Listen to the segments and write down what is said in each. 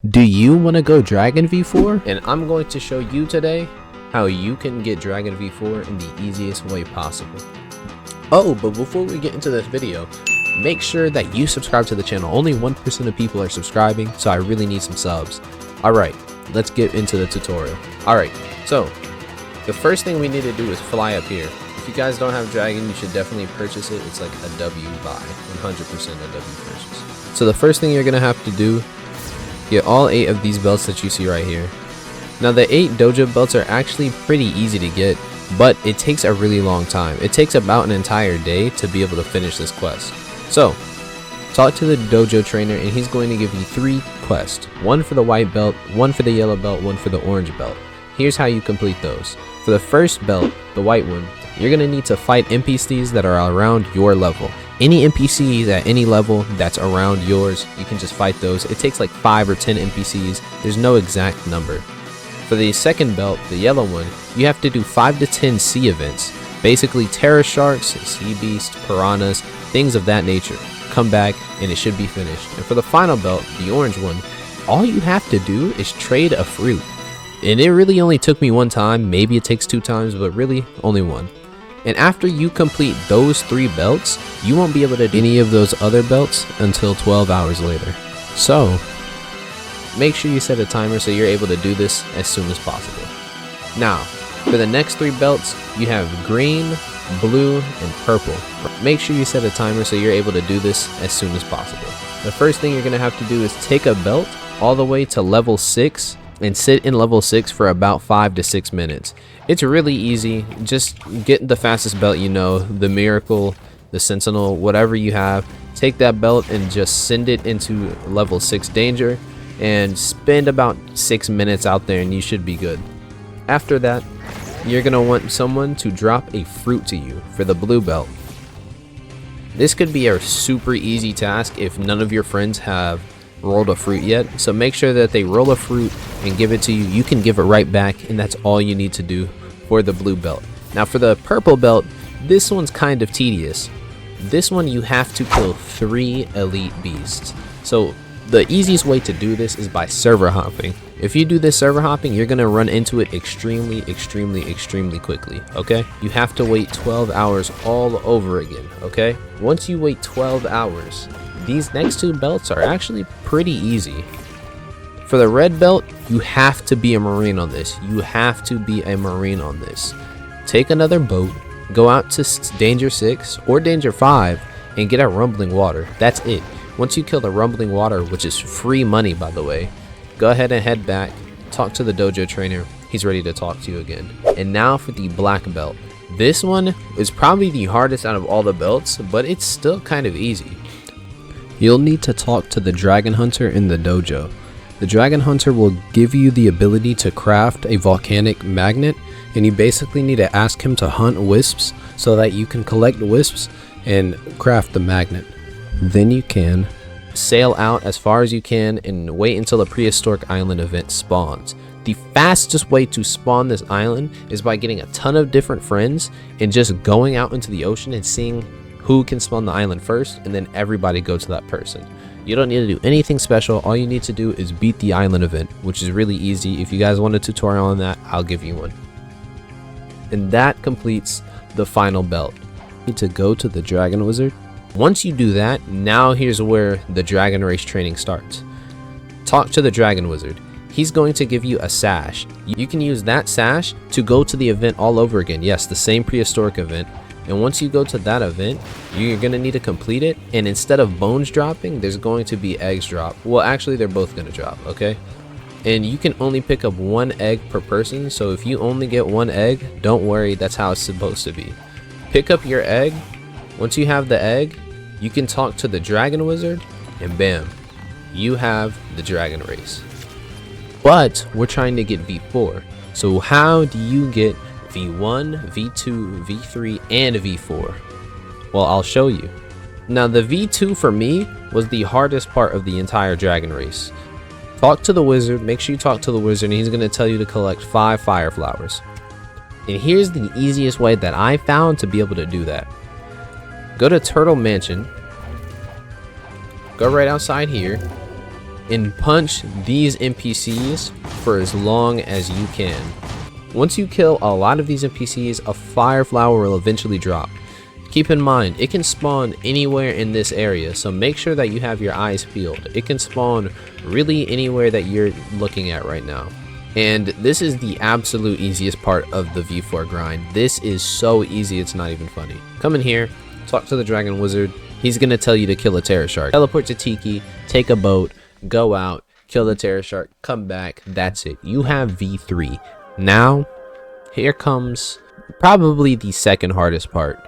Do you want to go Dragon V4? And I'm going to show you today how you can get Dragon V4 in the easiest way possible. Oh, but before we get into this video, make sure that you subscribe to the channel. Only 1% of people are subscribing, so I really need some subs. Alright, let's get into the tutorial. Alright, so the first thing we need to do is fly up here. If you guys don't have Dragon, you should definitely purchase it. It's like a W buy, 100% a W purchase. So the first thing you're going to have to do, get all 8 of these belts that you see right here. Now the 8 dojo belts are actually pretty easy to get, but it takes a really long time. It takes about an entire day to be able to finish this quest. So talk to the dojo trainer and he's going to give you 3 quests. One for the white belt, one for the yellow belt, one for the orange belt. Here's how you complete those. For the first belt, the white one, you're going to need to fight NPCs that are around your level. Any NPCs at any level that's around yours, you can just fight those. It takes like 5 or 10 NPCs. There's no exact number. For the second belt, the yellow one, you have to do 5 to 10 sea events. Basically terror sharks, sea beasts, piranhas, things of that nature. Come back and it should be finished. And for the final belt, the orange one, all you have to do is trade a fruit. And it really only took me 1 time. Maybe it takes 2 times, but really only 1. And after you complete those 3 belts, you won't be able to do any of those other belts until 12 hours later. So make sure you set a timer so you're able to do this as soon as possible. Now, for the next 3 belts, you have green, blue, and purple. Make sure you set a timer so you're able to do this as soon as possible. The first thing you're going to have to do is take a belt all the way to level 6 and sit in level 6 for about 5 to 6 minutes. It's really easy. Just get the fastest belt you know, the miracle, the sentinel, whatever you have. Take that belt and just send it into level 6 danger and spend about 6 minutes out there and you should be good. After that, you're gonna want someone to drop a fruit to you for the blue belt. This could be a super easy task if none of your friends have rolled a fruit yet, so make sure that they roll a fruit and give it to you. You can give it right back, and that's all you need to do for the blue belt. Now for the purple belt, this one's kind of tedious. This one you have to kill 3 elite beasts. So the easiest way to do this is by server hopping. If you do this server hopping, you're gonna run into it extremely quickly, okay? You have to wait 12 hours all over again, okay? Once you wait 12 hours, these next 2 belts are actually pretty easy. For the red belt, you have to be a marine on this. You have to be a marine on this. Take another boat, go out to danger 6 or danger 5 and get a rumbling water. That's it. Once you kill the rumbling water, which is free money by the way, go ahead and head back, talk to the dojo trainer. He's ready to talk to you again. And now for the black belt. This one is probably the hardest out of all the belts, but it's still kind of easy. You'll need to talk to the dragon hunter in the dojo. The dragon hunter will give you the ability to craft a volcanic magnet, and you basically need to ask him to hunt wisps so that you can collect wisps and craft the magnet. Then you can sail out as far as you can and wait until a prehistoric island event spawns. The fastest way to spawn this island is by getting a ton of different friends and just going out into the ocean and seeing who can spawn the island first, and then everybody go to that person. You don't need to do anything special. All you need to do is beat the island event, which is really easy. If you guys want a tutorial on that, I'll give you one. And that completes the final belt. You need to go to the dragon wizard. Once you do that, now here's where the dragon race training starts. Talk to the dragon wizard. He's going to give you a sash. You can use that sash to go to the event all over again. Yes, the same prehistoric event. And once you go to that event, you're going to need to complete it. And instead of bones dropping, there's going to be eggs drop. Well, actually, they're both going to drop, okay? And you can only pick up 1 egg per person. So if you only get 1 egg, don't worry, that's how it's supposed to be. Pick up your egg. Once you have the egg, you can talk to the dragon wizard, and bam, you have the dragon race. But we're trying to get V4. So how do you get V1, V2, V3, and V4? Well, I'll show you. Now the V2 for me was the hardest part of the entire dragon race. Talk to the wizard, make sure you talk to the wizard, and he's going to tell you to collect 5 fire flowers. And here's the easiest way that I found to be able to do that. Go to Turtle Mansion, go right outside here, and punch these NPCs for as long as you can. Once you kill a lot of these NPCs, a fire flower will eventually drop. Keep in mind, it can spawn anywhere in this area, so make sure that you have your eyes peeled. It can spawn really anywhere that you're looking at right now. And this is the absolute easiest part of the V4 grind. This is so easy, it's not even funny. Come in here, talk to the dragon wizard. He's gonna tell you to kill a terror shark. Teleport to Tiki, take a boat, go out, kill the terror shark, come back. That's it. You have V3. Now, here comes probably the second hardest part.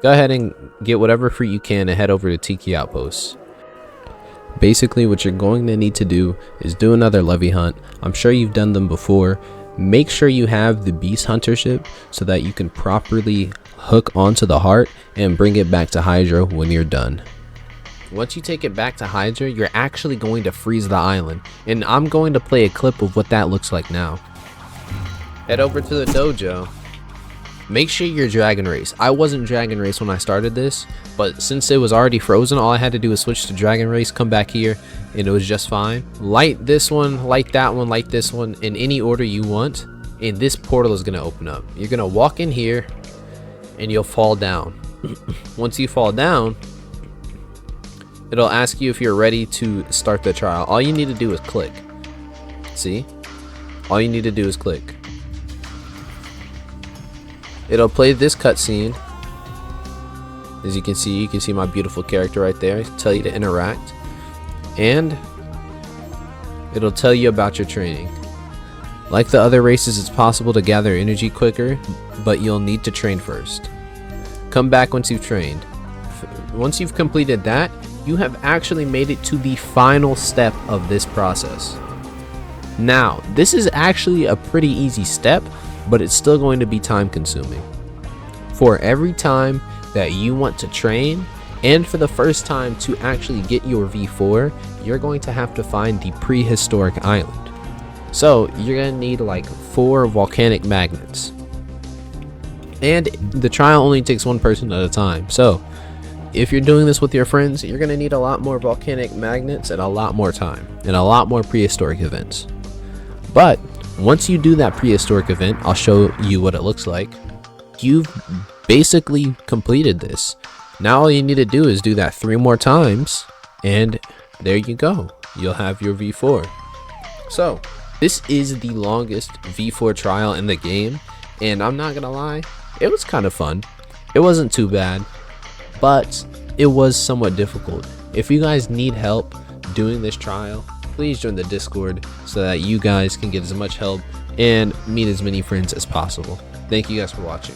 Go ahead and get whatever fruit you can and head over to Tiki Outpost. Basically, what you're going to need to do is do another levy hunt. I'm sure you've done them before. Make sure you have the beast huntership so that you can properly hook onto the heart and bring it back to Hydra when you're done. Once you take it back to Hydra, you're actually going to freeze the island, and I'm going to play a clip of what that looks like now. Head over to the dojo. Make sure you're dragon race. I wasn't dragon race when I started this, but since it was already frozen, all I had to do was switch to dragon race, come back here, and it was just fine. Light this one, light that one, light this one in any order you want, and this portal is gonna open up. You're gonna walk in here and you'll fall down. Once you fall down, it'll ask you if you're ready to start the trial. All you need to do is click. See? All you need to do is click. It'll play this cutscene. As you can see my beautiful character right there. Tell you to interact, and it'll tell you about your training. Like the other races, it's possible to gather energy quicker, but you'll need to train first. Come back once you've trained. Once you've completed that, you have actually made it to the final step of this process. Now, this is actually a pretty easy step, but it's still going to be time consuming. For every time that you want to train, and for the first time to actually get your V4, you're going to have to find the prehistoric island. So you're going to need like 4 volcanic magnets. And the trial only takes 1 person at a time. So if you're doing this with your friends, you're going to need a lot more volcanic magnets and a lot more time and a lot more prehistoric events. But once you do that prehistoric event, I'll show you what it looks like. You've basically completed this. Now all you need to do is do that 3 more times, and there you go. You'll have your V4. So this is the longest V4 trial in the game, and I'm not gonna lie, it was kind of fun. It wasn't too bad, but it was somewhat difficult. If you guys need help doing this trial, please join the Discord so that you guys can get as much help and meet as many friends as possible. Thank you guys for watching.